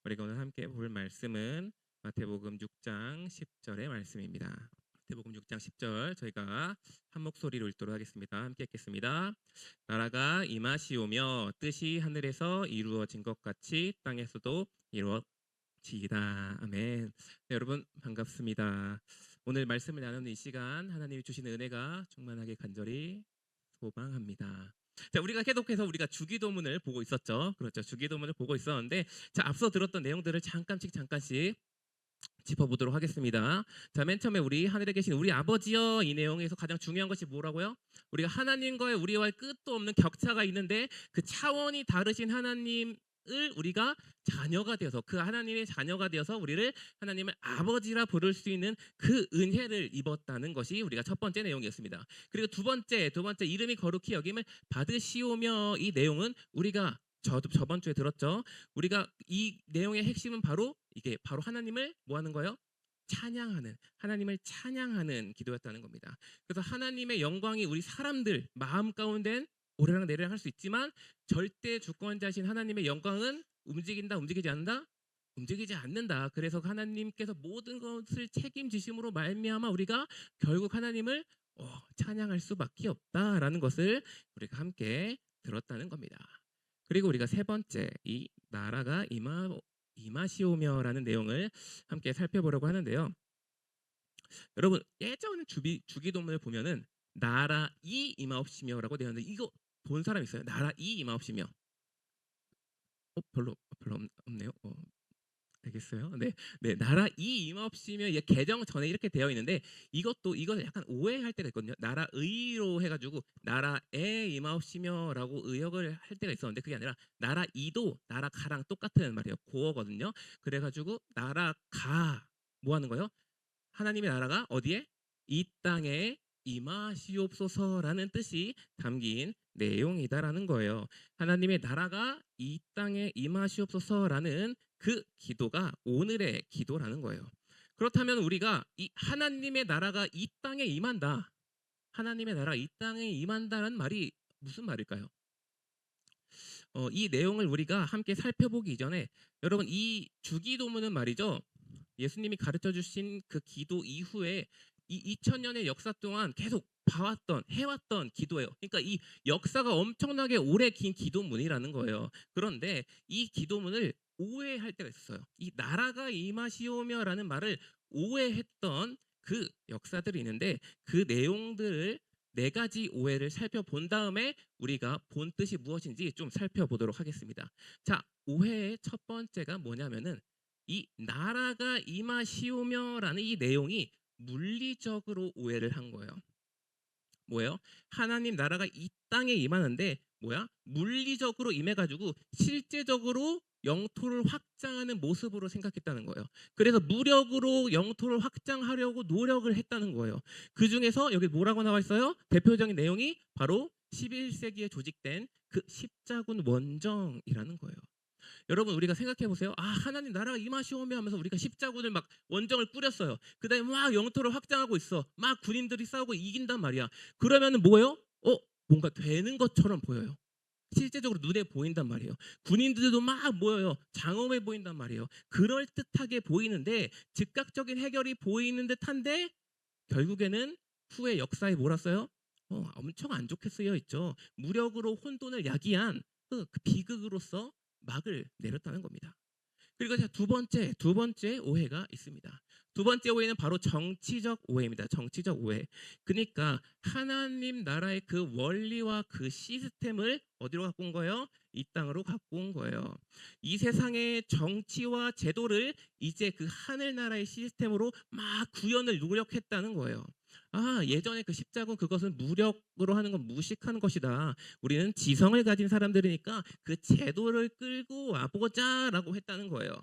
우리가 오늘 함께 볼 말씀은 마태복음 6장 10절의 말씀입니다. 마태복음 6장 10절 저희가 한 목소리로 읽도록 하겠습니다. 함께 읽겠습니다. 나라가 임하시오며 뜻이 하늘에서 이루어진 것 같이 땅에서도 이루어지이다. 아멘. 네, 여러분 반갑습니다. 오늘 말씀을 나누는 이 시간 하나님이 주시는 은혜가 충만하게 간절히 소망합니다. 자, 우리가 계속해서 우리가 주기도문을 보고 있었죠. 그렇죠. 주기도문을 보고 있었는데, 자, 앞서 들었던 내용들을 잠깐씩 짚어보도록 하겠습니다. 자, 맨 처음에 우리 하늘에 계신 우리 아버지여, 이 내용에서 가장 중요한 것이 뭐라고요? 우리가 하나님과의 우리와의 끝도 없는 격차가 있는데 그 차원이 다르신 하나님을 우리가 자녀가 되어서, 그 하나님의 자녀가 되어서 우리를 하나님의 아버지라 부를 수 있는 그 은혜를 입었다는 것이 우리가 첫 번째 내용이었습니다. 그리고 두 번째 이름이 거룩히 여김을 받으시오며, 이 내용은 우리가 저번 주에 들었죠. 우리가 이 내용의 핵심은 바로 이게 바로 하나님을 뭐 하는 거예요? 찬양하는, 하나님을 찬양하는 기도였다는 겁니다. 그래서 하나님의 영광이 우리 사람들 마음 가운데는 오르락 내리락 할 수 있지만 절대 주권자신 하나님의 영광은 움직인다, 움직이지 않는다? 움직이지 않는다. 그래서 하나님께서 모든 것을 책임지심으로 말미암아 우리가 결국 하나님을 찬양할 수밖에 없다라는 것을 우리가 함께 들었다는 겁니다. 그리고 우리가 세 번째, 이 나라가 임하시오며라는 내용을 함께 살펴보려고 하는데요. 여러분 예전 주기도문을 보면은 나라 이 임하옵시며라고 되어 있는데 이거 본 사람 있어요? 나라 이 임하옵시며. 별로 없네요. 알겠어요. 네, 네, 나라 이 임하옵시며 개정 전에 이렇게 되어 있는데 이거 약간 오해할 때가 있거든요. 나라 의로 해가지고 나라에 임하옵시며라고 의역을 할 때가 있었는데 그게 아니라 나라 이도 나라 가랑 똑같은 말이에요. 고어거든요. 그래가지고 나라 가 뭐 하는 거예요? 하나님의 나라가 어디에? 이 땅에 임하시옵소서라는 뜻이 담긴 내용이다라는 거예요. 하나님의 나라가 이 땅에 임하시옵소서라는 그 기도가 오늘의 기도라는 거예요. 그렇다면 우리가 이 하나님의 나라가 이 땅에 임한다. 하나님의 나라가 이 땅에 임한다는 말이 무슨 말일까요? 이 내용을 우리가 함께 살펴보기 이전에 여러분 이 주기도문은 말이죠. 예수님이 가르쳐 주신 그 기도 이후에 이 2000년의 역사 동안 계속 봐왔던 해왔던 기도예요. 그러니까 이 역사가 엄청나게 오래 긴 기도문이라는 거예요. 그런데 이 기도문을 오해할 때가 있었어요. 이 나라가 임하시오며라는 말을 오해했던 그 역사들이 있는데 그 내용들을 네 가지 오해를 살펴본 다음에 우리가 본 뜻이 무엇인지 좀 살펴보도록 하겠습니다. 자, 오해의 첫 번째가 뭐냐면은 이 나라가 임하시오며라는 이 내용이 물리적으로 오해를 한 거예요. 뭐예요? 하나님 나라가 이 땅에 임하는데 뭐야? 물리적으로 임해가지고 실제적으로 영토를 확장하는 모습으로 생각했다는 거예요. 그래서 무력으로 영토를 확장하려고 노력을 했다는 거예요. 그 중에서 여기 뭐라고 나와 있어요? 대표적인 내용이 바로 11세기에 조직된 그 십자군 원정이라는 거예요. 여러분 우리가 생각해 보세요. 하나님 나라가 임하시오며 하면서 우리가 십자군을 막 원정을 뿌렸어요. 그다음에 막 영토를 확장하고 있어. 막 군인들이 싸우고 이긴단 말이야. 그러면은 뭐예요? 뭔가 되는 것처럼 보여요. 실제적으로 눈에 보인단 말이에요. 군인들도 막 모여요. 장엄해 보인단 말이에요. 그럴 듯하게 보이는데 즉각적인 해결이 보이는 듯한데 결국에는 후에 역사에 몰았어요. 엄청 안 좋게 쓰여 있죠. 무력으로 혼돈을 야기한 그 비극으로서 막을 내렸다는 겁니다. 그리고 두 번째 오해가 있습니다. 두 번째 오해는 바로 정치적 오해입니다. 정치적 오해. 그러니까 하나님 나라의 그 원리와 그 시스템을 어디로 갖고 온 거예요? 이 땅으로 갖고 온 거예요. 이 세상의 정치와 제도를 이제 그 하늘나라의 시스템으로 막 구현을 노력했다는 거예요. 예전에 그 십자군 그것은 무력으로 하는 건 무식한 것이다. 우리는 지성을 가진 사람들이니까 그 제도를 끌고 와보자라고 했다는 거예요.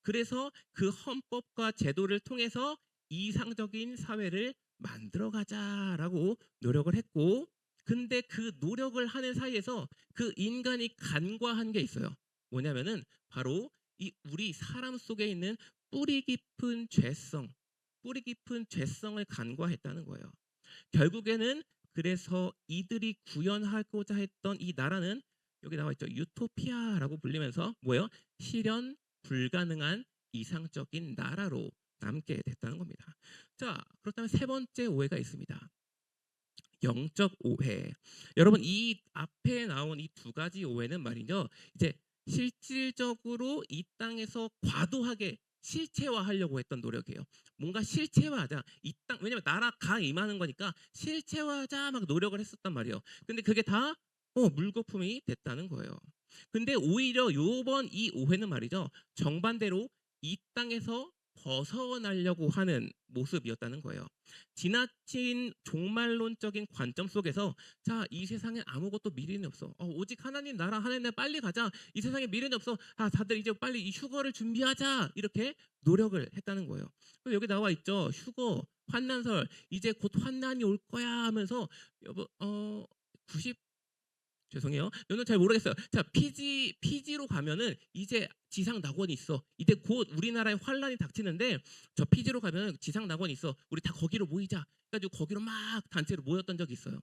그래서 그 헌법과 제도를 통해서 이상적인 사회를 만들어가자라고 노력을 했고, 근데 그 노력을 하는 사이에서 그 인간이 간과한 게 있어요. 뭐냐면은 바로 이 우리 사람 속에 있는 뿌리 깊은 죄성, 뿌리 깊은 죄성을 간과했다는 거예요. 결국에는 그래서 이들이 구현하고자 했던 이 나라는 여기 나와 있죠. 유토피아라고 불리면서 뭐예요? 실현 불가능한 이상적인 나라로 남게 됐다는 겁니다. 자, 그렇다면 세 번째 오해가 있습니다. 영적 오해. 여러분 이 앞에 나온 이 두 가지 오해는 말이죠. 이제 실질적으로 이 땅에서 과도하게 실체화하려고 했던 노력이에요. 뭔가 실체화하자. 이 땅 왜냐면 나라가 임하는 거니까 실체화하자 막 노력을 했었단 말이에요. 근데 그게 다 물거품이 됐다는 거예요. 근데 오히려 요번 이 오해는 말이죠. 정반대로 이 땅에서 벗어나려고 하는 모습이었다는 거예요. 지나친 종말론적인 관점 속에서 자, 이 세상에 아무것도 미련이 없어. 오직 하나님 나라 하나님 나라 빨리 가자. 이 세상에 미련이 없어. 다들 이제 빨리 이 휴거를 준비하자. 이렇게 노력을 했다는 거예요. 그래서 여기 나와 있죠. 휴거, 환난설. 이제 곧 환난이 올 거야 하면서 여보 90 죄송해요. 저는 잘 모르겠어요. 자, 피지로 가면은 이제 지상 낙원이 있어. 이제 곧 우리나라에 환란이 닥치는데 저 피지로 가면 지상 낙원이 있어. 우리 다 거기로 모이자. 그래가지고 거기로 막 단체로 모였던 적이 있어요.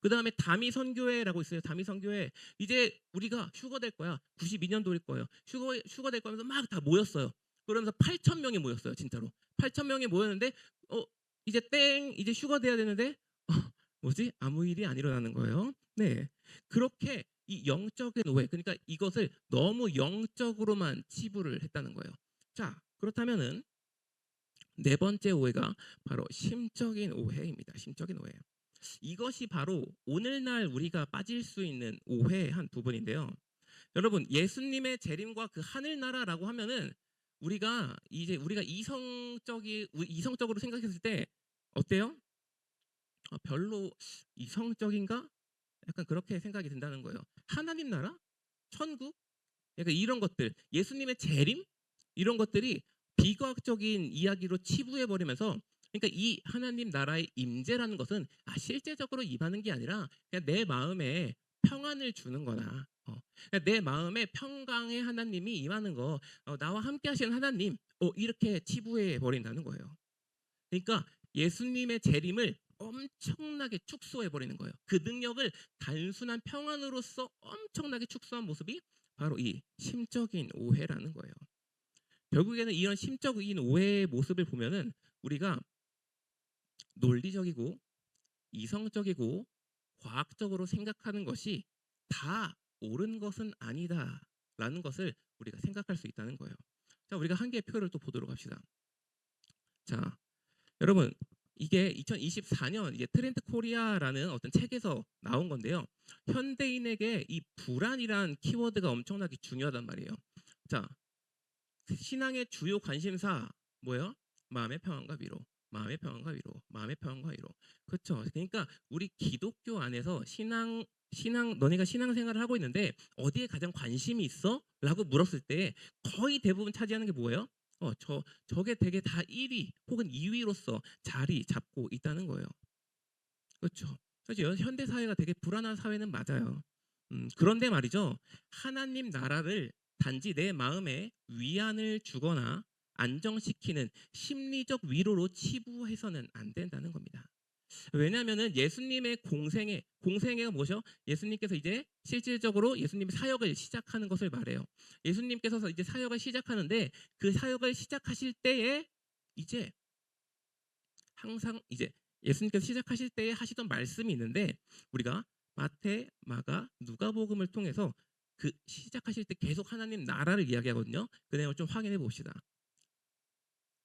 그 다음에 다미 선교회라고 있어요. 다미 선교회. 이제 우리가 휴거 될 거야. 92년도일 거예요. 휴거 될 거면서 막 다 모였어요. 그러면서 8천 명이 모였어요. 진짜로. 8천 명이 모였는데 이제 이제 휴거 돼야 되는데 뭐지? 아무 일이 안 일어나는 거예요. 네. 그렇게 이 영적인 오해, 그러니까 이것을 너무 영적으로만 치부를 했다는 거예요. 자, 그렇다면은 네 번째 오해가 바로 심적인 오해입니다. 심적인 오해. 이것이 바로 오늘날 우리가 빠질 수 있는 오해의 한 부분인데요. 여러분, 예수님의 재림과 그 하늘나라라고 하면은 우리가 이성적으로 생각했을 때 어때요? 별로 이성적인가? 약간 그렇게 생각이 든다는 거예요. 하나님 나라? 천국? 약간 이런 것들, 예수님의 재림? 이런 것들이 비과학적인 이야기로 치부해 버리면서 그러니까 이 하나님 나라의 임재라는 것은 실제적으로 임하는 게 아니라 그냥 내 마음에 평안을 주는 거다. 그러니까 내 마음에 평강의 하나님이 임하는 거, 나와 함께 하시는 하나님, 이렇게 치부해 버린다는 거예요. 그러니까 예수님의 재림을 엄청나게 축소해 버리는 거예요. 그 능력을 단순한 평안으로서 엄청나게 축소한 모습이 바로 이 심적인 오해라는 거예요. 결국에는 이런 심적인 오해의 모습을 보면은 우리가 논리적이고 이성적이고 과학적으로 생각하는 것이 다 옳은 것은 아니다라는 것을 우리가 생각할 수 있다는 거예요. 자, 우리가 한 개의 표를 또 보도록 합시다. 자, 여러분 이게 2024년 이제 트렌드 코리아라는 어떤 책에서 나온 건데요. 현대인에게 이 불안이란 키워드가 엄청나게 중요하단 말이에요. 자, 신앙의 주요 관심사 뭐예요? 마음의 평안과 위로, 마음의 평안과 위로, 마음의 평안과 위로. 그렇죠. 그러니까 우리 기독교 안에서 너네가 신앙생활을 하고 있는데 어디에 가장 관심이 있어? 라고 물었을 때 거의 대부분 차지하는 게 뭐예요? 저게 되게 다 1위 혹은 2위로서 자리 잡고 있다는 거예요. 그렇죠. 사실 현대 사회가 되게 불안한 사회는 맞아요. 그런데 말이죠. 하나님 나라를 단지 내 마음에 위안을 주거나 안정시키는 심리적 위로로 치부해서는 안 된다는 겁니다. 왜냐하면은 예수님의 공생애가 뭐죠? 예수님께서 이제 실질적으로 예수님의 사역을 시작하는 것을 말해요. 예수님께서 이제 사역을 시작하는데 그 사역을 시작하실 때에 이제 항상 이제 예수님께서 시작하실 때에 하시던 말씀이 있는데 우리가 마태, 마가, 누가복음을 통해서 그 시작하실 때 계속 하나님 나라를 이야기하거든요. 그 내용을 좀 확인해 봅시다.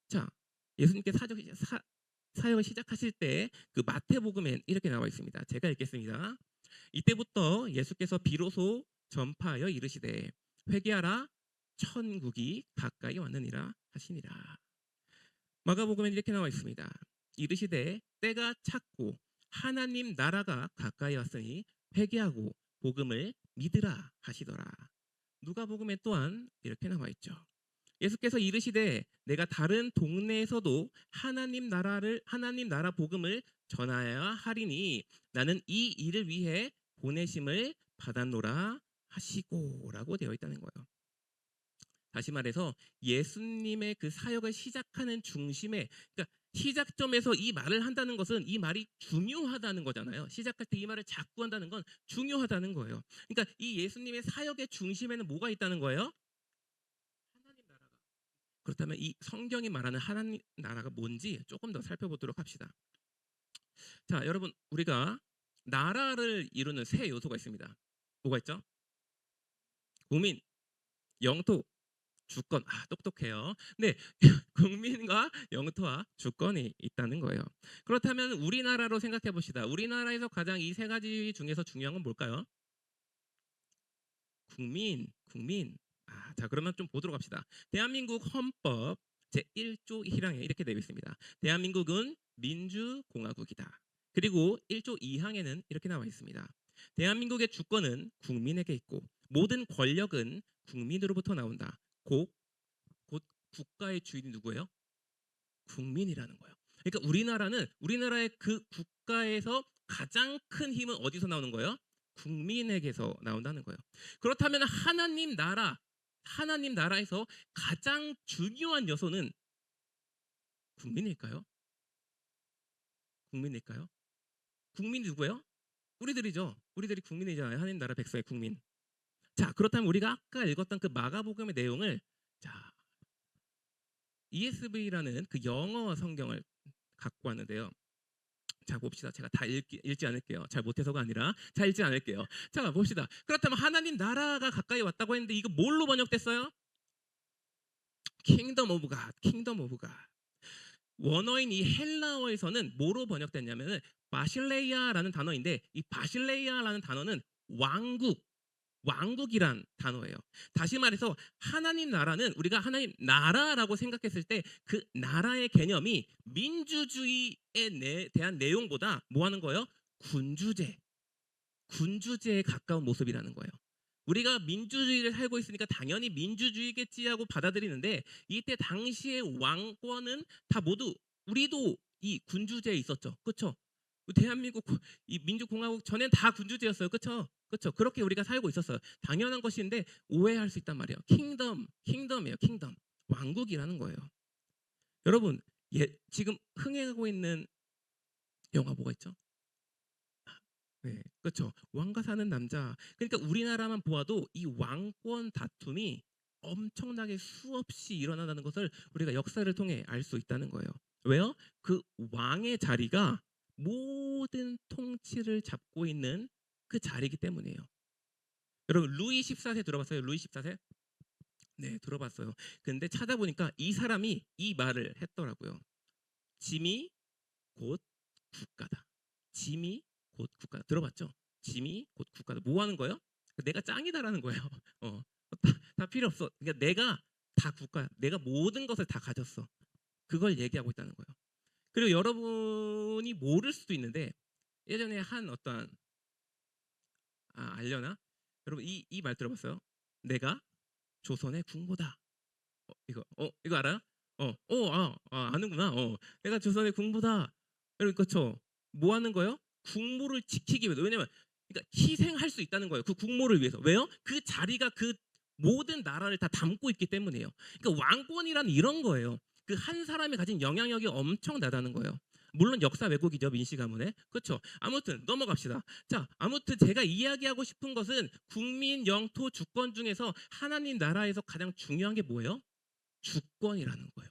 자, 예수님께 사역을 시작하실 때 그 마태복음에 이렇게 나와 있습니다. 제가 읽겠습니다. 이때부터 예수께서 비로소 전파하여 이르시되 회개하라 천국이 가까이 왔느니라 하시니라. 마가복음에 이렇게 나와 있습니다. 이르시되 때가 찼고 하나님 나라가 가까이 왔으니 회개하고 복음을 믿으라 하시더라. 누가복음에 또한 이렇게 나와 있죠. 예수께서 이르시되 내가 다른 동네에서도 하나님 나라 복음을 전하여야 하리니 나는 이 일을 위해 보내심을 받았노라 하시고라고 되어 있다는 거예요. 다시 말해서 예수님의 그 사역을 시작하는 중심에 그러니까 시작점에서 이 말을 한다는 것은 이 말이 중요하다는 거잖아요. 시작할 때 이 말을 자꾸 한다는 건 중요하다는 거예요. 그러니까 이 예수님의 사역의 중심에는 뭐가 있다는 거예요? 하나님 나라가 그렇다면 이 성경이 말하는 하나님 나라가 뭔지 조금 더 살펴보도록 합시다. 자, 여러분 우리가 나라를 이루는 세 요소가 있습니다. 뭐가 있죠? 국민, 영토, 주권. 아, 똑똑해요. 네, 국민과 영토와 주권이 있다는 거예요. 그렇다면 우리나라로 생각해 봅시다. 우리나라에서 가장 이 세 가지 중에서 중요한 건 뭘까요? 국민. 아, 자, 그러면 좀 보도록 합시다. 대한민국 헌법 제1조 1항에 이렇게 되어 있습니다. 대한민국은 민주공화국이다. 그리고 1조 2항에는 이렇게 나와 있습니다. 대한민국의 주권은 국민에게 있고 모든 권력은 국민으로부터 나온다. 곧 국가의 주인이 누구예요? 국민이라는 거예요. 그러니까 우리나라의 그 국가에서 가장 큰 힘은 어디서 나오는 거예요? 국민에게서 나온다는 거예요. 그렇다면 하나님 나라에서 가장 중요한 요소는 국민일까요? 국민일까요? 국민이 누구예요? 우리들이죠. 우리들이 국민이잖아요. 하나님 나라 백성의 국민. 자, 그렇다면 우리가 아까 읽었던 그 마가복음의 내용을 자, ESV라는 그 영어 성경을 갖고 왔는데요. 자, 봅시다. 제가 다 읽지 않을게요. 잘 못해서가 아니라 잘 읽지 않을게요. 자, 봅시다. 그렇다면 하나님 나라가 가까이 왔다고 했는데 이거 뭘로 번역됐어요? 킹덤 오브 갓, 킹덤 오브 갓. 원어인 이 헬라어에서는 뭐로 번역됐냐면은 바실레이아라는 단어인데 이 바실레이아라는 단어는 왕국이란 단어예요. 다시 말해서 하나님 나라는 우리가 하나님 나라라고 생각했을 때 그 나라의 개념이 민주주의에 대한 내용보다 뭐 하는 거예요? 군주제에 가까운 모습이라는 거예요. 우리가 민주주의를 살고 있으니까 당연히 민주주의겠지 하고 받아들이는데 이때 당시의 왕권은 다 모두 우리도 이 군주제에 있었죠. 그렇죠? 대한민국 이 민주공화국 전엔 다 군주제였어요. 그렇죠? 그렇죠? 그렇게 우리가 살고 있었어요. 당연한 것인데 오해할 수 있단 말이에요. 킹덤이에요. 킹덤. 왕국이라는 거예요. 여러분, 지금 흥행하고 있는 영화 뭐가 있죠? 네, 그렇죠. 왕과 사는 남자. 그러니까 우리나라만 보아도 이 왕권 다툼이 엄청나게 수없이 일어나는 것을 우리가 역사를 통해 알 수 있다는 거예요. 왜요? 그 왕의 자리가 모든 통치를 잡고 있는 그 자리이기 때문이에요. 여러분 루이 14세 들어봤어요? 루이 14세? 네, 들어봤어요. 근데 찾아보니까 이 사람이 이 말을 했더라고요. 짐이 곧 국가다. 짐이 곧 국가다. 들어봤죠? 짐이 곧 국가다. 뭐 하는 거예요? 내가 짱이다라는 거예요. 어, 다 필요 없어. 그러니까 내가 다 국가야. 내가 모든 것을 다 가졌어. 그걸 얘기하고 있다는 거예요. 그리고 여러분이 모를 수도 있는데 예전에 한 어떤 알려나? 여러분 이 말 들어봤어요? 내가 조선의 국모다. 이거 알아요? 아는구나. 내가 조선의 국모다. 여러분 그렇죠? 뭐 하는 거예요? 국모를 지키기 위해서. 왜냐면 그러니까 희생할 수 있다는 거예요. 그 국모를 위해서. 왜요? 그 자리가 그 모든 나라를 다 담고 있기 때문이에요. 그러니까 왕권이란 이런 거예요. 그 한 사람이 가진 영향력이 엄청나다는 거예요. 물론 역사 왜곡이죠, 민씨 가문에. 그렇죠? 아무튼 넘어갑시다. 자, 아무튼 제가 이야기하고 싶은 것은 국민, 영토, 주권 중에서 하나님 나라에서 가장 중요한 게 뭐예요? 주권이라는 거예요.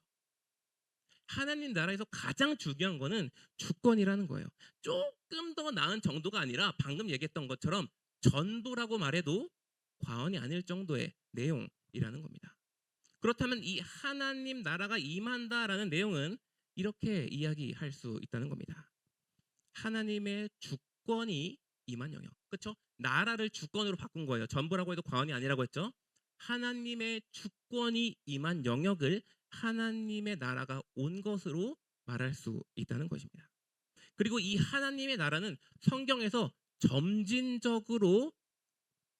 하나님 나라에서 가장 중요한 거는 주권이라는 거예요. 조금 더 나은 정도가 아니라 방금 얘기했던 것처럼 전부라고 말해도 과언이 아닐 정도의 내용이라는 겁니다. 그렇다면 이 하나님 나라가 임한다라는 내용은 이렇게 이야기할 수 있다는 겁니다. 하나님의 주권이 임한 영역. 그렇죠? 나라를 주권으로 바꾼 거예요. 전부라고 해도 과언이 아니라고 했죠. 하나님의 주권이 임한 영역을 하나님의 나라가 온 것으로 말할 수 있다는 것입니다. 그리고 이 하나님의 나라는 성경에서 점진적으로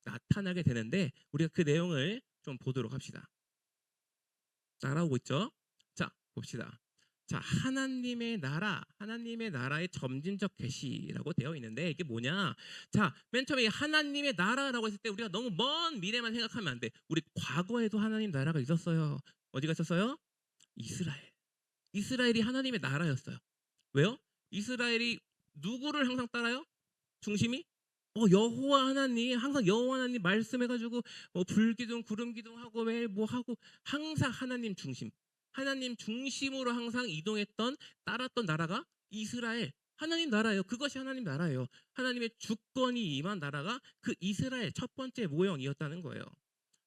나타나게 되는데 우리가 그 내용을 좀 보도록 합시다. 따라오고 있죠? 자, 봅시다. 자, 하나님의 나라의 점진적 계시라고 되어 있는데 이게 뭐냐? 자, 맨 처음에 하나님의 나라라고 했을 때 우리가 너무 먼 미래만 생각하면 안 돼. 우리 과거에도 하나님 나라가 있었어요. 어디가 있었어요? 이스라엘이 하나님의 나라였어요. 왜요? 이스라엘이 누구를 항상 따라요? 중심이? 여호와 하나님, 항상 여호와 하나님 말씀해가지고 불기둥 구름 기둥하고 왜 뭐 하고 항상 하나님 중심. 하나님 중심으로 항상 이동했던 따랐던 나라가 이스라엘. 하나님 나라예요. 그것이 하나님 나라예요. 하나님의 주권이 임한 나라가 그 이스라엘 첫 번째 모형이었다는 거예요.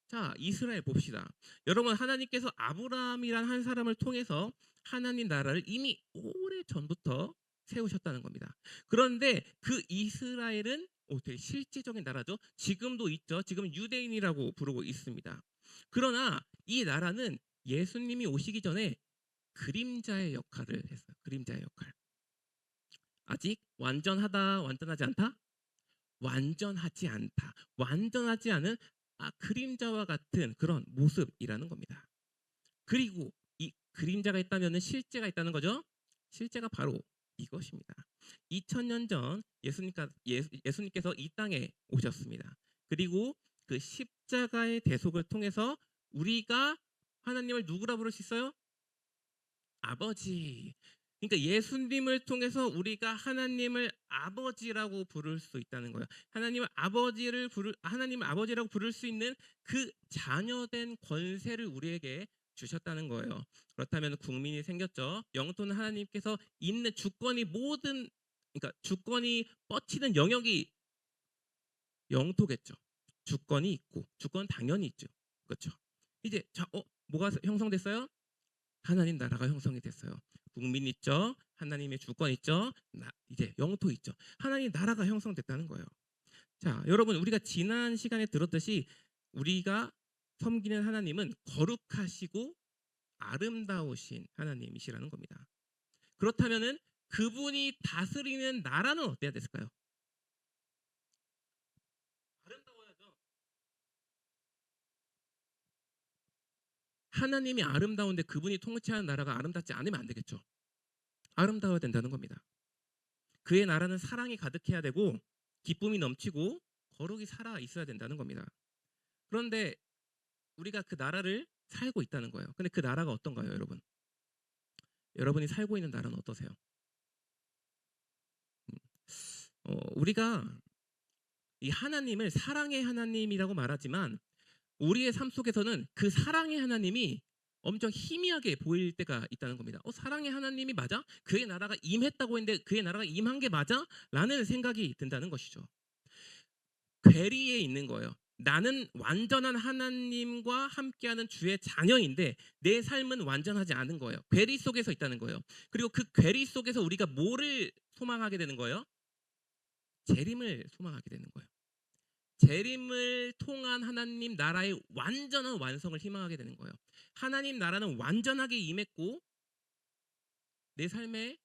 자, 이스라엘 봅시다. 여러분, 하나님께서 아브라함이란 한 사람을 통해서 하나님 나라를 이미 오래 전부터 세우셨다는 겁니다. 그런데 그 이스라엘은 되게 실제적인 나라죠. 지금도 있죠. 지금 유대인이라고 부르고 있습니다. 그러나 이 나라는 예수님이 오시기 전에 그림자의 역할을 했어요. 그림자의 역할. 아직 완전하다, 완전하지 않다? 완전하지 않다. 완전하지 않은 그림자와 같은 그런 모습이라는 겁니다. 그리고 이 그림자가 있다면 실제가 있다는 거죠. 실제가 바로 이것입니다. 2000년 전 예수님께서 이 땅에 오셨습니다. 그리고 그 십자가의 대속을 통해서 우리가 하나님을 누구라 부를 수 있어요? 아버지. 그러니까 예수님을 통해서 우리가 하나님을 아버지라고 부를 수 있다는 거예요. 하나님을 아버지라고 부를 수 있는 그 자녀된 권세를 우리에게 주셨다는 거예요. 그렇다면 국민이 생겼죠. 영토는 하나님께서 있는 그러니까 주권이 뻗치는 영역이 영토겠죠. 주권이 있고 주권 당연히 있죠. 그렇죠. 이제 뭐가 형성됐어요? 하나님 나라가 형성이 됐어요. 국민 있죠. 하나님의 주권 있죠. 이제 영토 있죠. 하나님 나라가 형성됐다는 거예요. 자, 여러분, 우리가 지난 시간에 들었듯이 우리가 섬기는 하나님은 거룩하시고 아름다우신 하나님이시라는 겁니다. 그렇다면은 그분이 다스리는 나라는 어때야 됐을까요? 아름다워야죠. 하나님이 아름다운데 그분이 통치하는 나라가 아름답지 않으면 안 되겠죠. 아름다워야 된다는 겁니다. 그의 나라는 사랑이 가득해야 되고 기쁨이 넘치고 거룩이 살아 있어야 된다는 겁니다. 그런데 우리가 그 나라를 살고 있다는 거예요. 근데 그 나라가 어떤가요, 여러분? 여러분이 살고 있는 나라는 어떠세요? 우리가 이 하나님을 사랑의 하나님이라고 말하지만 우리의 삶 속에서는 그 사랑의 하나님이 엄청 희미하게 보일 때가 있다는 겁니다. 사랑의 하나님이 맞아? 그의 나라가 임했다고 했는데 그의 나라가 임한 게 맞아? 라는 생각이 든다는 것이죠. 괴리에 있는 거예요. 나는 완전한 하나님과 함께하는 주의 자녀인데 내 삶은 완전하지 않은 거예요. 괴리 속에서 있다는 거예요. 그리고 그 괴리 속에서 우리가 뭐를 소망하게 되는 거예요? 재림을 소망하게 되는 거예요. 재림을 통한 하나님 나라의 완전한 완성을 희망하게 되는 거예요. 하나님 나라는 완전하게 임했고 내 삶에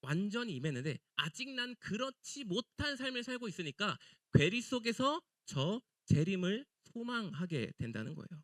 완전히 임했는데 아직 난 그렇지 못한 삶을 살고 있으니까 괴리 속에서 저 재림을 소망하게 된다는 거예요.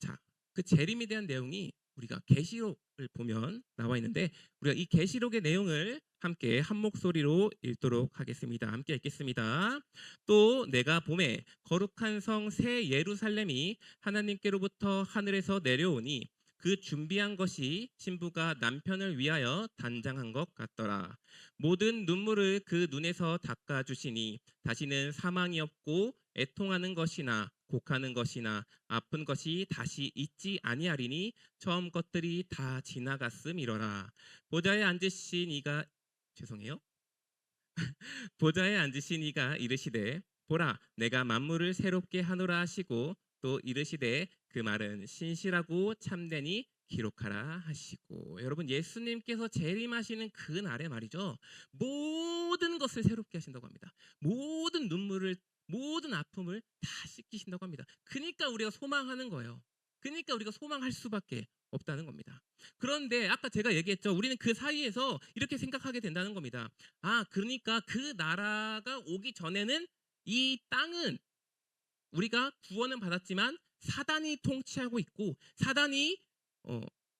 자, 그 재림에 대한 내용이 우리가 계시록을 보면 나와 있는데 우리가 이 계시록의 내용을 함께 한 목소리로 읽도록 하겠습니다. 함께 읽겠습니다. 또 내가 봄에 거룩한 성 새 예루살렘이 하나님께로부터 하늘에서 내려오니 그 준비한 것이 신부가 남편을 위하여 단장한 것 같더라. 모든 눈물을 그 눈에서 닦아 주시니 다시는 사망이 없고 애통하는 것이나 곡하는 것이나 아픈 것이 다시 있지 아니하리니 처음 것들이 다 지나갔음이로라. 보좌에 앉으신 이가 죄송해요. 보좌에 앉으신 이가 이르시되 보라 내가 만물을 새롭게 하노라 하시고 또 이르시되 그 말은 신실하고 참되니 기록하라 하시고. 여러분, 예수님께서 재림하시는 그 날에 말이죠, 모든 것을 새롭게 하신다고 합니다. 모든 눈물을, 모든 아픔을 다 씻기신다고 합니다. 그러니까 우리가 소망하는 거예요. 그러니까 우리가 소망할 수밖에 없다는 겁니다. 그런데 아까 제가 얘기했죠, 우리는 그 사이에서 이렇게 생각하게 된다는 겁니다. 그러니까 그 나라가 오기 전에는 이 땅은 우리가 구원은 받았지만 사단이 통치하고 있고 사단이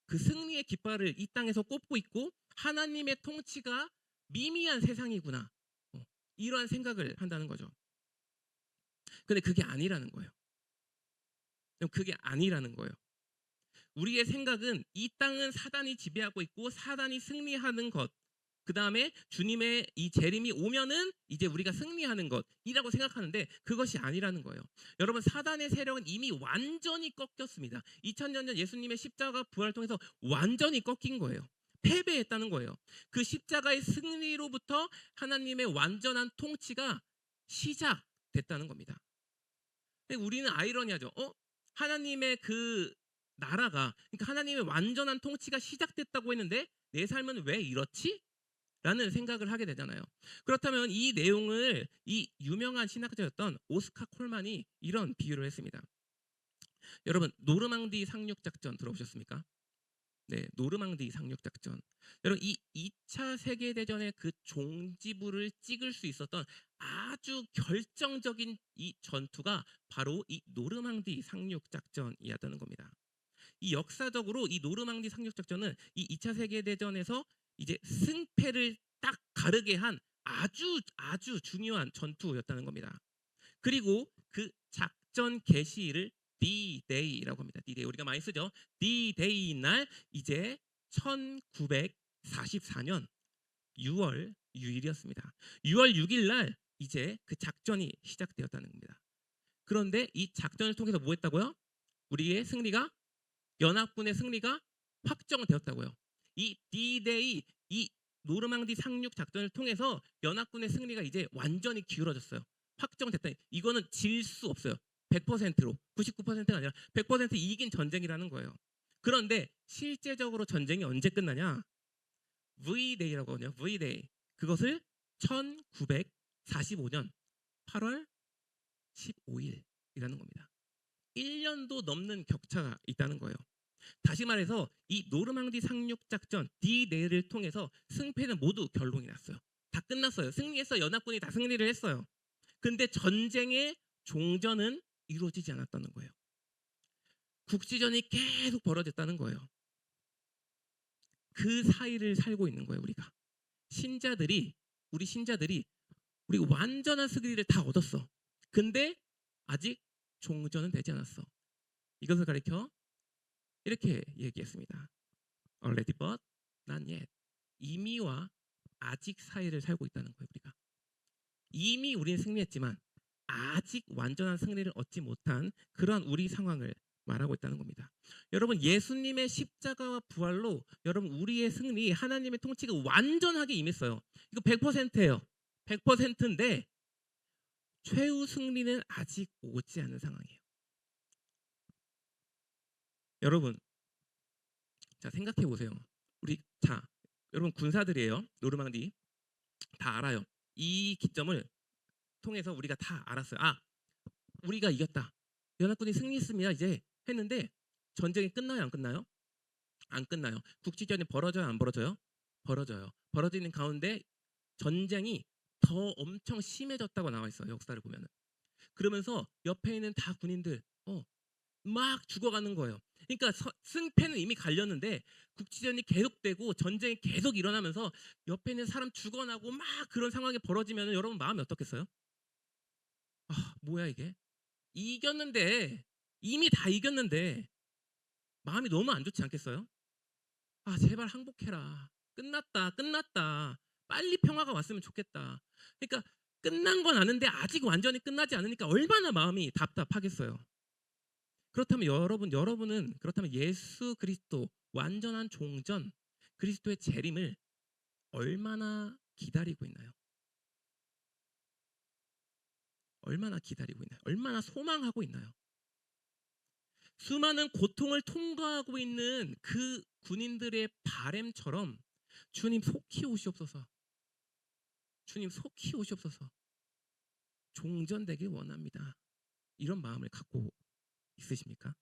그 승리의 깃발을 이 땅에서 꼽고 있고 하나님의 통치가 미미한 세상이구나, 이러한 생각을 한다는 거죠. 근데 그게 아니라는 거예요. 그게 아니라는 거예요. 우리의 생각은 이 땅은 사단이 지배하고 있고 사단이 승리하는 것, 그다음에 주님의 이 재림이 오면은 이제 우리가 승리하는 것이라고 생각하는데 그것이 아니라는 거예요. 여러분 사단의 세력은 이미 완전히 꺾였습니다. 2000년 전 예수님의 십자가 부활을 통해서 완전히 꺾인 거예요. 패배했다는 거예요. 그 십자가의 승리로부터 하나님의 완전한 통치가 시작됐다는 겁니다. 근데 우리는 아이러니하죠. 하나님의 그 나라가 그러니까 하나님의 완전한 통치가 시작됐다고 했는데 내 삶은 왜 이렇지? 라는 생각을 하게 되잖아요. 그렇다면 이 내용을 이 유명한 신학자였던 오스카 콜만이 이런 비유를 했습니다. 여러분 노르망디 상륙 작전 들어보셨습니까? 네, 노르망디 상륙 작전. 여러분 이 2차 세계 대전의 그 종지부를 찍을 수 있었던 아주 결정적인 이 전투가 바로 이 노르망디 상륙 작전이었다는 겁니다. 이 역사적으로 이 노르망디 상륙 작전은 이 2차 세계 대전에서 이제 승패를 딱 가르게 한 아주 중요한 전투였다는 겁니다. 그리고 그 작전 개시일을 D-Day라고 합니다. D-Day 우리가 많이 쓰죠. D-Day 날 이제 1944년 6월 6일이었습니다. 6월 6일 날 이제 그 작전이 시작되었다는 겁니다. 그런데 이 작전을 통해서 뭐 했다고요? 우리의 승리가 연합군의 승리가 확정되었다고요. 이 D-Day 이 노르망디 상륙 작전을 통해서 연합군의 승리가 이제 완전히 기울어졌어요. 확정됐다. 이거는 질 수 없어요. 100%로 99%가 아니라 100% 이긴 전쟁이라는 거예요. 그런데 실제적으로 전쟁이 언제 끝나냐? V-Day라고 하거든요. V-Day. 그것을 1945년 8월 15일이라는 겁니다. 1년도 넘는 격차가 있다는 거예요. 다시 말해서 이 노르망디 상륙 작전 D-Day를 통해서 승패는 모두 결론이 났어요. 다 끝났어요. 승리했어. 연합군이 다 승리를 했어요. 근데 전쟁의 종전은 이루어지지 않았다는 거예요. 국지전이 계속 벌어졌다는 거예요. 그 사이를 살고 있는 거예요. 우리가 우리 신자들이 우리 완전한 승리를 다 얻었어. 근데 아직 종전은 되지 않았어. 이것을 가리켜 이렇게 얘기했습니다. Already but not yet. 이미와 아직 사이를 살고 있다는 거예요. 우리가 이미 우리는 승리했지만 아직 완전한 승리를 얻지 못한 그런 우리 상황을 말하고 있다는 겁니다. 여러분 예수님의 십자가와 부활로 여러분 우리의 승리 하나님의 통치가 완전하게 임했어요. 이거 100%예요. 100%인데 최후 승리는 아직 오지 않은 상황이에요. 여러분 자 생각해 보세요. 여러분 군사들이에요. 노르망디 다 알아요. 이 기점을 통해서 우리가 다 알았어요. 우리가 이겼다. 연합군이 승리했습니다. 이제 했는데 전쟁이 끝나요? 안 끝나요? 안 끝나요. 국지전이 벌어져요? 안 벌어져요? 벌어져요. 벌어지는 가운데 전쟁이 더 엄청 심해졌다고 나와 있어요. 역사를 보면은. 그러면서 옆에 있는 다 군인들 막 죽어가는 거예요. 그러니까 승패는 이미 갈렸는데 국지전이 계속되고 전쟁이 계속 일어나면서 옆에 있는 사람 죽어나고 막 그런 상황이 벌어지면 여러분 마음이 어떻겠어요? 뭐야 이게? 이겼는데 이미 다 이겼는데 마음이 너무 안 좋지 않겠어요? 제발 항복해라. 끝났다. 빨리 평화가 왔으면 좋겠다. 그러니까 끝난 건 아는데 아직 완전히 끝나지 않으니까 얼마나 마음이 답답하겠어요. 그렇다면 여러분은 그렇다면 예수 그리스도 완전한 종전 그리스도의 재림을 얼마나 기다리고 있나요? 얼마나 기다리고 있나요? 얼마나 소망하고 있나요? 수많은 고통을 통과하고 있는 그 군인들의 바램처럼 주님 속히 오시옵소서. 주님 속히 오시옵소서. 종전되길 원합니다. 이런 마음을 갖고 있으십니까?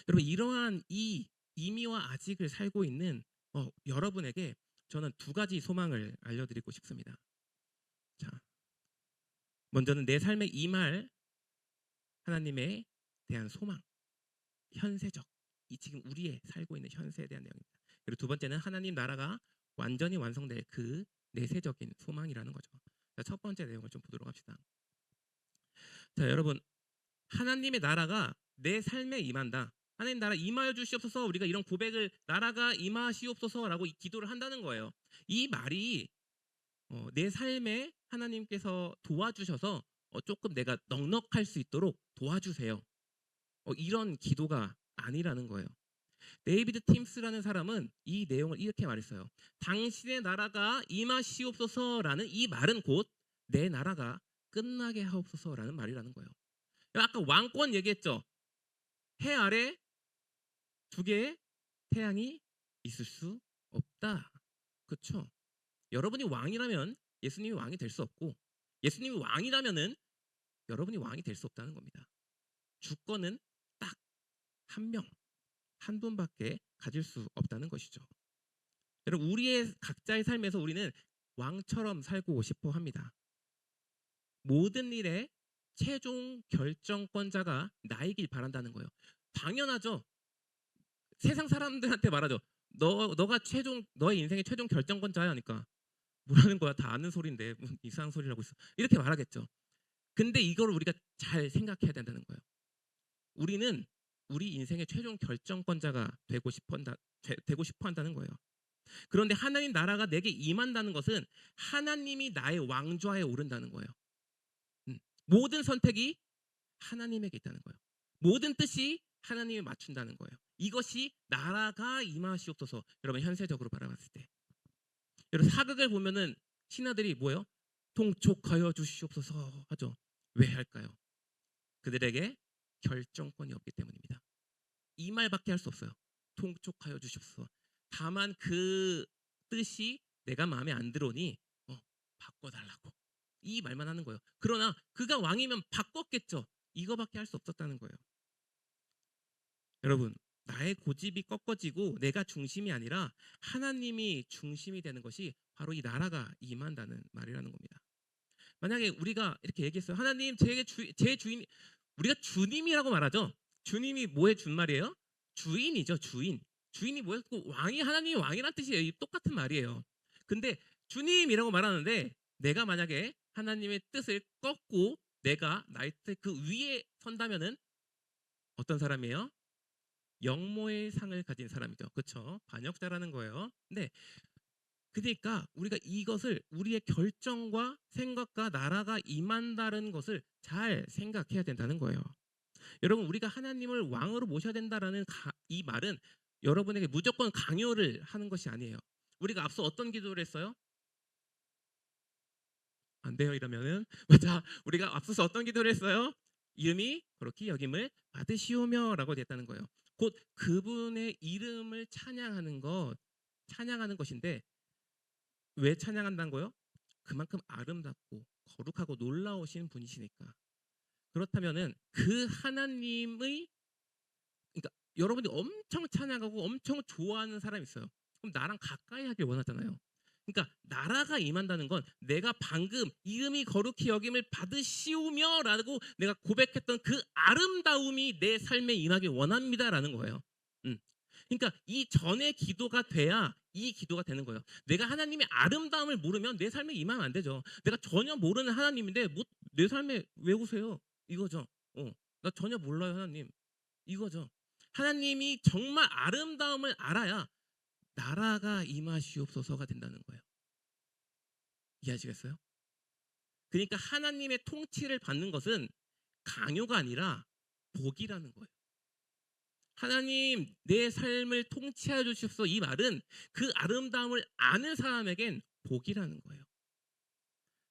여러분 이러한 이 이미와 아직을 살고 있는 여러분에게 저는 두 가지 소망을 알려드리고 싶습니다. 자, 먼저는 내 삶의 임할 하나님에 대한 소망, 현세적 이 지금 우리의 살고 있는 현세에 대한 내용입니다. 그리고 두 번째는 하나님 나라가 완전히 완성될 그 내세적인 소망이라는 거죠. 자, 첫 번째 내용을 좀 보도록 합시다. 자, 여러분 하나님의 나라가 내 삶에 임한다. 하나님 나라 임하여 주시옵소서. 우리가 이런 고백을 나라가 임하시옵소서라고 이 기도를 한다는 거예요. 이 말이 내 삶에 하나님께서 도와주셔서 조금 내가 넉넉할 수 있도록 도와주세요. 이런 기도가 아니라는 거예요. 데이비드 팀스라는 사람은 이 내용을 이렇게 말했어요. 당신의 나라가 임하시옵소서라는 이 말은 곧 내 나라가 끝나게 하옵소서라는 말이라는 거예요. 아까 왕권 얘기했죠. 해 아래 두 개의 태양이 있을 수 없다. 그렇죠? 여러분이 왕이라면 예수님이 왕이 될 수 없고, 예수님이 왕이라면은 여러분이 왕이 될 수 없다는 겁니다. 주권은 딱 한 명, 한 분밖에 가질 수 없다는 것이죠. 여러분, 우리의 각자의 삶에서 우리는 왕처럼 살고 싶어 합니다. 모든 일에 최종 결정권자가 나이길 바란다는 거예요. 당연하죠. 세상 사람들한테 말하죠. 너가 너의 인생의 최종 결정권자야 하니까 뭐라는 거야? 다 아는 소리인데 무슨 이상한 소리를 하고 있어. 이렇게 말하겠죠. 근데 이걸 우리가 잘 생각해야 된다는 거예요. 우리는 우리 인생의 최종 결정권자가 되고 싶어 한다는 거예요. 그런데 하나님 나라가 내게 임한다는 것은 하나님이 나의 왕좌에 오른다는 거예요. 모든 선택이 하나님에게 있다는 거예요. 모든 뜻이 하나님에 맞춘다는 거예요. 이것이 나라가 임하시옵소서. 여러분, 현세적으로 바라봤을 때 여러분, 사극을 보면은 신하들이 뭐예요? 통촉하여 주시옵소서 하죠. 왜 할까요? 그들에게 결정권이 없기 때문입니다. 이 말밖에 할 수 없어요. 통촉하여 주시옵소서. 다만 그 뜻이 내가 마음에 안 들어오니 바꿔달라고 이 말만 하는 거예요. 그러나 그가 왕이면 바꿨겠죠. 이거밖에 할 수 없었다는 거예요. 여러분, 나의 고집이 꺾어지고 내가 중심이 아니라 하나님이 중심이 되는 것이 바로 이 나라가 임한다는 말이라는 겁니다. 만약에 우리가 이렇게 얘기했어요. 하나님, 제 주인, 우리가 주님이라고 말하죠. 주님이 뭐의 준말이에요? 주인이죠, 주인. 주인이 뭐예요? 왕이, 하나님이 왕이란 뜻이에요. 똑같은 말이에요. 근데 주님이라고 말하는데 내가 만약에 하나님의 뜻을 꺾고 내가 나의 뜻 그 위에 선다면은 어떤 사람이에요? 영모의 상을 가진 사람이죠. 그렇죠? 반역자라는 거예요. 네. 그러니까 우리가 이것을 우리의 결정과 생각과 나라가 임한다는 것을 잘 생각해야 된다는 거예요. 여러분, 우리가 하나님을 왕으로 모셔야 된다라는 이 말은 여러분에게 무조건 강요를 하는 것이 아니에요. 우리가 앞서 어떤 기도를 했어요? 안 돼요 이러면은 자, 우리가 앞서서 어떤 기도를 했어요? 이름이 그렇게 여김을 받으시오며라고 됐다는 거예요. 곧 그분의 이름을 찬양하는 것인데 왜 찬양한다는 거예요? 그만큼 아름답고 거룩하고 놀라우신 분이시니까. 그렇다면은 그 하나님의, 그러니까 여러분이 엄청 찬양하고 엄청 좋아하는 사람이 있어요. 그럼 나랑 가까이 하길 원하잖아요. 그러니까 나라가 임한다는 건 내가 방금 이름이 거룩히 여김을 받으시오며라고 내가 고백했던 그 아름다움이 내 삶에 임하길 원합니다라는 거예요. 그러니까 이 전의 기도가 돼야 이 기도가 되는 거예요. 내가 하나님의 아름다움을 모르면 내 삶에 임하면 안 되죠. 내가 전혀 모르는 하나님인데 뭐 내 삶에 왜 오세요? 이거죠. 나 전혀 몰라요 하나님. 이거죠. 하나님이 정말 아름다움을 알아야 나라가 임하시옵소서가 된다는 거예요. 이해하시겠어요? 그러니까 하나님의 통치를 받는 것은 강요가 아니라 복이라는 거예요. 하나님, 내 삶을 통치해 주시옵소서. 이 말은 그 아름다움을 아는 사람에겐 복이라는 거예요.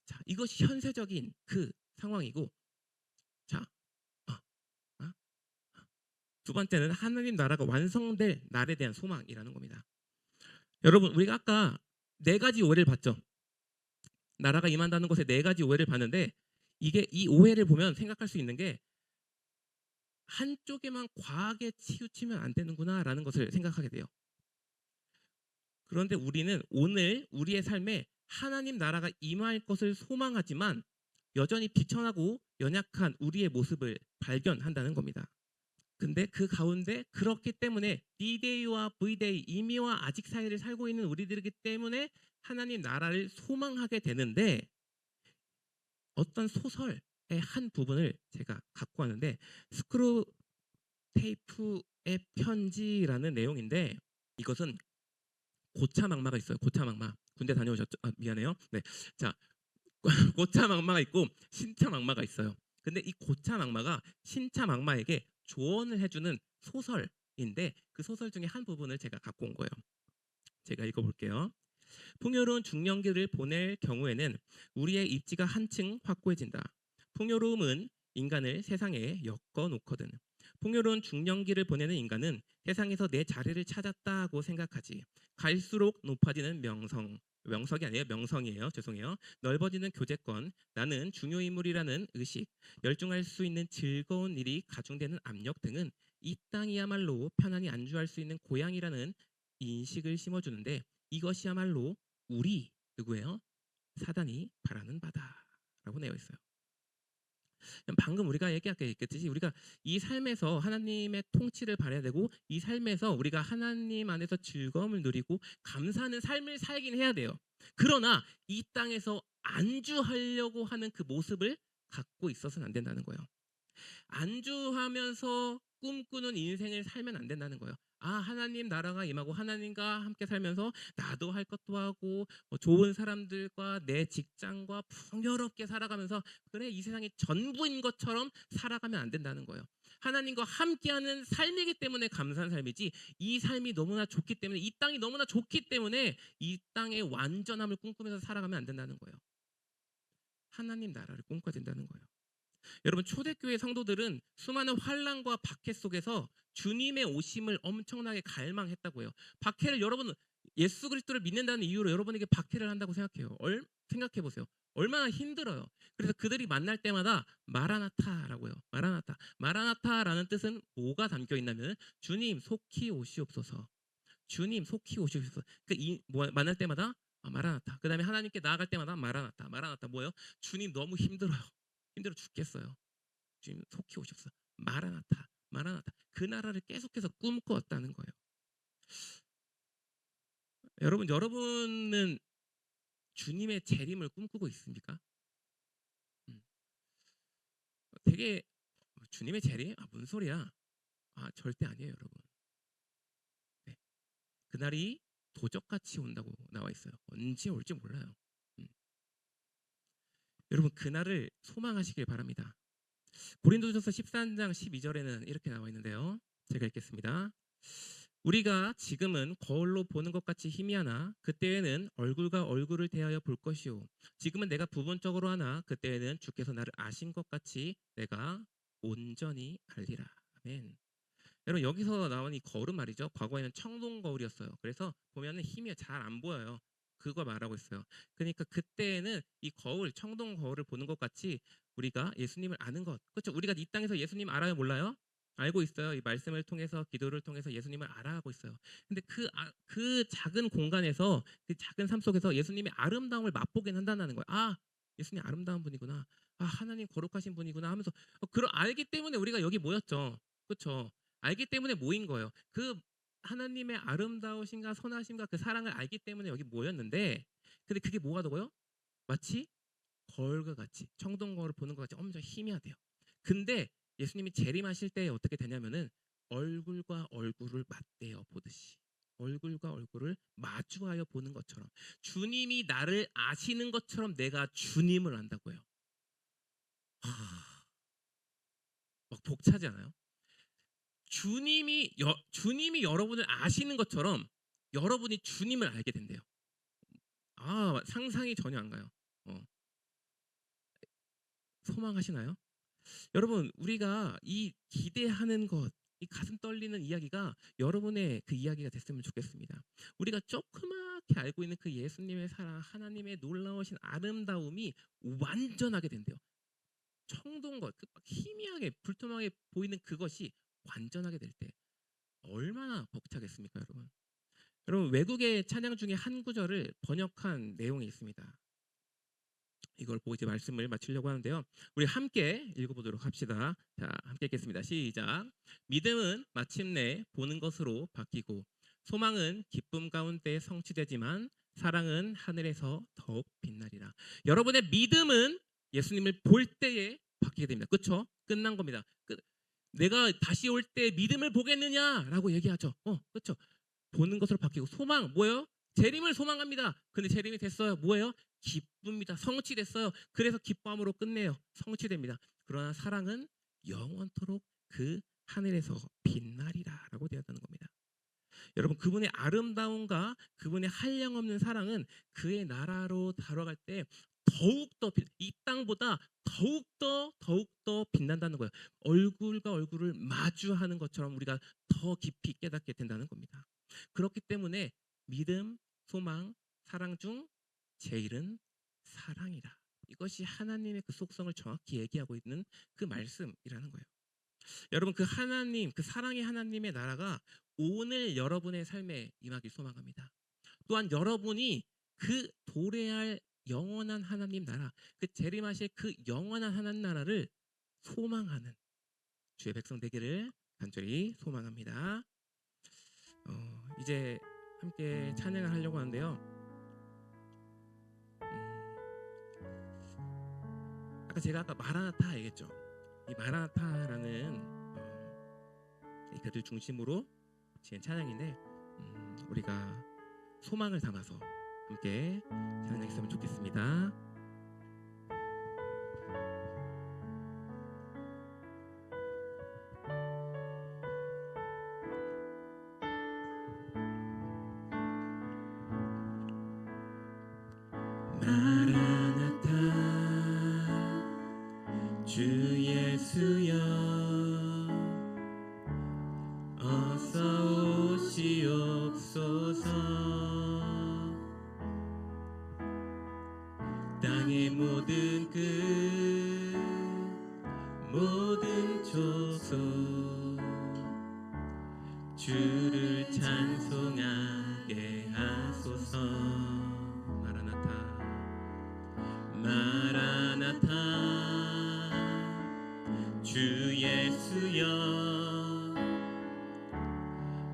자, 이것이 현세적인 그 상황이고, 자, 두 번째는 하나님 나라가 완성될 날에 대한 소망이라는 겁니다. 여러분, 우리가 아까 네 가지 오해를 봤죠. 나라가 임한다는 것에 네 가지 오해를 봤는데 이게 이 오해를 보면 생각할 수 있는 게 한쪽에만 과하게 치우치면 안 되는구나라는 것을 생각하게 돼요. 그런데 우리는 오늘 우리의 삶에 하나님 나라가 임할 것을 소망하지만 여전히 비천하고 연약한 우리의 모습을 발견한다는 겁니다. 근데 그 가운데 그렇기 때문에 D-Day와 V-Day, 이미와 아직 사이를 살고 있는 우리들이기 때문에 하나님 나라를 소망하게 되는데 어떤 소설의 한 부분을 제가 갖고 왔는데 스크루 테이프의 편지라는 내용인데 이것은 고차망마가 있어요. 고차망마. 군대 다녀오셨죠? 아, 미안해요. 네. 자, 고차망마가 있고 신차망마가 있어요. 근데 이 고차망마가 신차망마에게 조언을 해주는 소설인데 그 소설 중에 한 부분을 제가 갖고 온 거예요. 제가 읽어볼게요. 풍요로운 중년기를 보낼 경우에는 우리의 입지가 한층 확고해진다. 풍요로움은 인간을 세상에 엮어놓거든. 풍요로운 중년기를 보내는 인간은 세상에서 내 자리를 찾았다고 생각하지. 갈수록 높아지는 명성이 아니에요. 명성이에요. 죄송해요. 넓어지는 교제권, 나는 중요 인물이라는 의식, 열중할 수 있는 즐거운 일이 가중되는 압력 등은 이 땅이야말로 편안히 안주할 수 있는 고향이라는 인식을 심어주는데 이것이야말로 우리 누구예요? 사단이 바라는 바다라고 되어 있어요. 방금 우리가 얘기한 게 있겠듯이 우리가 이 삶에서 하나님의 통치를 바라야 되고 이 삶에서 우리가 하나님 안에서 즐거움을 누리고 감사하는 삶을 살긴 해야 돼요. 그러나 이 땅에서 안주하려고 하는 그 모습을 갖고 있어서는 안 된다는 거예요. 안주하면서 꿈꾸는 인생을 살면 안 된다는 거예요. 아, 하나님 나라가 임하고 하나님과 함께 살면서 나도 할 것도 하고 좋은 사람들과 내 직장과 풍요롭게 살아가면서 그래 이 세상이 전부인 것처럼 살아가면 안 된다는 거예요. 하나님과 함께하는 삶이기 때문에 감사한 삶이지 이 삶이 너무나 좋기 때문에 이 땅이 너무나 좋기 때문에 이 땅의 완전함을 꿈꾸면서 살아가면 안 된다는 거예요. 하나님 나라를 꿈꿔야 된다는 거예요. 여러분 초대교회 성도들은 수많은 환란과 박해 속에서 주님의 오심을 엄청나게 갈망했다고 해요. 박해를 여러분 예수 그리스도를 믿는다는 이유로 여러분에게 박해를 한다고 생각해요. 생각해 보세요. 얼마나 힘들어요. 그래서 그들이 만날 때마다 마라나타라고 해요. 마라나타. 마라나타라는 뜻은 뭐가 담겨 있냐면 주님 속히 오시옵소서. 주님 속히 오시옵소서. 만날 때마다 마라나타. 그다음에 하나님께 나아갈 때마다 마라나타. 마라나타 뭐예요? 주님 너무 힘들어요. 힘들어 죽겠어요. 주님 속히 오셨어. 마라나타, 마라나타. 그 나라를 계속해서 꿈꿔왔다는 거예요. 여러분은 주님의 재림을 꿈꾸고 있습니까? 음. 되게 주님의 재림? 아, 무슨 소리야? 아, 절대 아니에요, 여러분. 네. 그날이 도적같이 온다고 나와 있어요. 언제 올지 몰라요. 음. 여러분 그날을 소망하시길 바랍니다. 고린도전서 13장 12절에는 이렇게 나와 있는데요. 제가 읽겠습니다. 우리가 지금은 거울로 보는 것 같이 희미하나 그때에는 얼굴과 얼굴을 대하여 볼 것이요 지금은 내가 부분적으로 하나 그때에는 주께서 나를 아신 것 같이 내가 온전히 알리라. 아멘. 여러분 여기서 나온 이 거울은 말이죠. 과거에는 청동 거울이었어요. 그래서 보면은 힘이 잘 안 보여요. 그걸 말하고 있어요. 그러니까 그때에는 이 거울, 청동 거울을 보는 것 같이 우리가 예수님을 아는 것. 그렇죠? 우리가 이 땅에서 예수님 알아요, 몰라요? 알고 있어요. 이 말씀을 통해서 기도를 통해서 예수님을 알아가고 있어요. 근데 그 작은 공간에서 그 작은 삶 속에서 예수님의 아름다움을 맛보긴 한다는 거예요. 아, 예수님 아름다운 분이구나. 아, 하나님 거룩하신 분이구나 하면서 그걸 알기 때문에 우리가 여기 모였죠. 그렇죠? 알기 때문에 모인 거예요. 그 하나님의 아름다우신가 선하심과 그 사랑을 알기 때문에 여기 모였는데 근데 그게 뭐가 되고요? 마치 거울과 같이 청동 거울을 보는 것 같이 엄청 희미하대요. 근데 예수님이 재림하실 때 어떻게 되냐면은 얼굴과 얼굴을 맞대어 보듯이 얼굴과 얼굴을 마주하여 보는 것처럼 주님이 나를 아시는 것처럼 내가 주님을 안다고요. 막 벅차지 않아요? 주님이 여러분을 아시는 것처럼 여러분이 주님을 알게 된대요. 아, 상상이 전혀 안 가요. 어, 소망하시나요? 여러분, 우리가 이 기대하는 것, 이 가슴 떨리는 이야기가 여러분의 그 이야기가 됐으면 좋겠습니다. 우리가 조그맣게 알고 있는 그 예수님의 사랑, 하나님의 놀라우신 아름다움이 완전하게 된대요. 청동것, 막 희미하게 불투명하게 보이는 그것이 완전하게 될 때 얼마나 벅차겠습니까, 여러분? 여러분 외국의 찬양 중에 한 구절을 번역한 내용이 있습니다. 이걸 보고 이제 말씀을 마치려고 하는데요. 우리 함께 읽어보도록 합시다. 자, 함께 읽겠습니다. 시작. 믿음은 마침내 보는 것으로 바뀌고 소망은 기쁨 가운데 성취되지만 사랑은 하늘에서 더욱 빛나리라. 여러분의 믿음은 예수님을 볼 때에 바뀌게 됩니다. 그렇죠? 끝난 겁니다. 내가 다시 올 때 믿음을 보겠느냐라고 얘기하죠. 그렇죠. 보는 것으로 바뀌고 소망 뭐예요? 재림을 소망합니다. 근데 재림이 됐어요. 뭐예요? 기쁩니다. 성취됐어요. 그래서 기쁨으로 끝내요. 성취됩니다. 그러나 사랑은 영원토록 그 하늘에서 빛나리라라고 되었다는 겁니다. 여러분 그분의 아름다움과 그분의 한량없는 사랑은 그의 나라로 달아갈 때 더욱더 이 땅보다 더욱더 빛난다는 거예요. 얼굴과 얼굴을 마주하는 것처럼 우리가 더 깊이 깨닫게 된다는 겁니다. 그렇기 때문에 믿음, 소망, 사랑 중 제일은 사랑이다. 이것이 하나님의 그 속성을 정확히 얘기하고 있는 그 말씀이라는 거예요. 여러분 그 하나님, 그 사랑의 하나님의 나라가 오늘 여러분의 삶에 임하길 소망합니다. 또한 여러분이 그 도래할 영원한 하나님 나라, 그 재림하실 그 영원한 하나님 나라를 소망하는 주의 백성 되기를 간절히 소망합니다. 이제 함께 찬양을 하려고 하는데요. 제가 마라나타 얘기했죠. 이 마라나타라는 그들 중심으로 지은 찬양인데 우리가 소망을 담아서 함께 찬양했으면 좋겠습니다. 마라나타 주 예수여 어서 오시옵소서. 땅의 모든 끝 모든 족속 주를 찬송하게 하소서. 마라나타 마라나타 주 예수여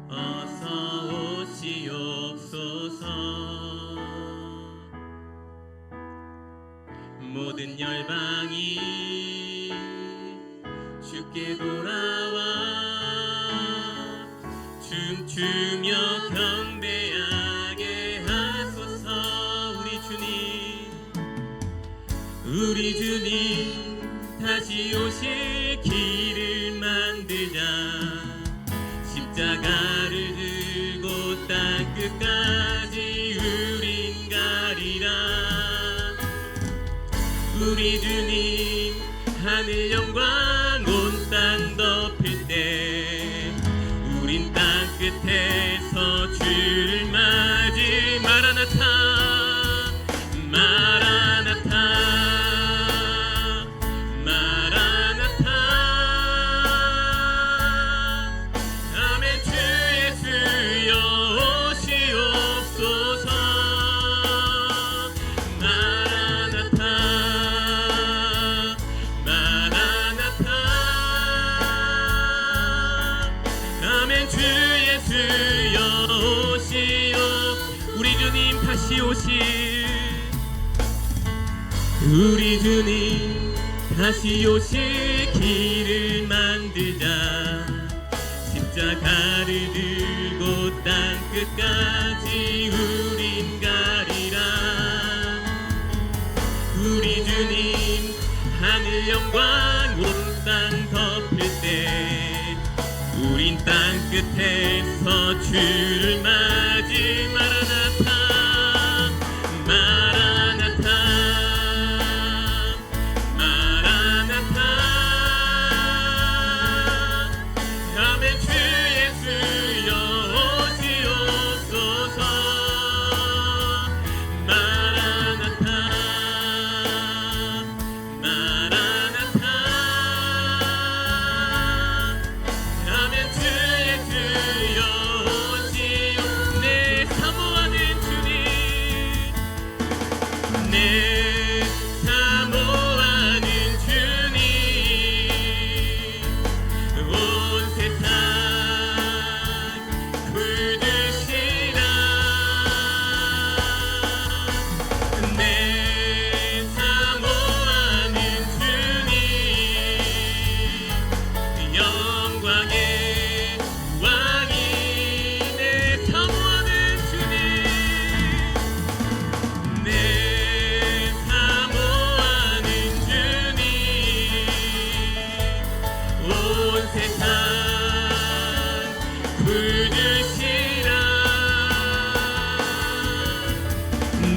어서 오시옵소서. 모든 열방이 주께 돌아와 춤추며 경배하게 하소서. 우리 주님 다시 오실 길을 만들자. 십자가를 들고 땅끝까지 우린 가리라. 우리 주님 하늘 영광 온 땅 덮을 때 우린 땅끝에서 주를 맞이. 마라나타 마라나타 마라나타. 아멘. 주 예수여 오시옵소서. 마라나타 마라나타. 아멘. 주 예수여 오시옵. 우리 주님 다시 오실. 우리 주님 다시 오실 길을 만들자. 십자가를 들고 땅끝까지 우린 가리라. 우리 주님 하늘 영광 온 땅 덮을 때 우린 땅끝에서 주를 맞이. 마라나타 마라나타 마라나타. 아멘. 주 예수여 오시옵소서. 마라나타 마라나타. 아멘. 주 예수여 오시옵. 내 사모가 풀주시라.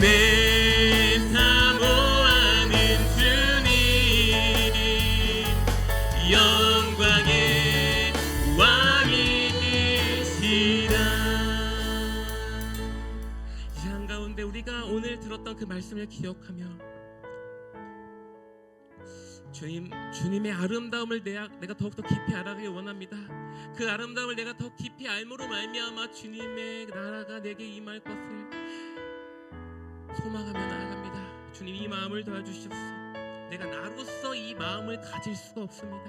내 사모하는 주님, 영광의 왕이시라. 이 시간 가운데 우리가 오늘 들었던 그 말씀을 기억하며 주님의 아름다움을 내가 더욱더 깊이 알아가기 원합니다. 그 아름다움을 내가 더 깊이 알므로 말미암아 주님의 나라가 내게 임할 것을 소망하며 나아갑니다. 주님, 이 마음을 도와주시옵소서. 내가 나로서 이 마음을 가질 수가 없습니다.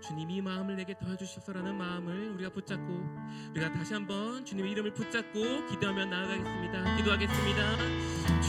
주님, 이 마음을 내게 도와주시옵소서라는 마음을 우리가 붙잡고, 우리가 다시 한번 주님의 이름을 붙잡고 기도하며 나아가겠습니다. 기도하겠습니다.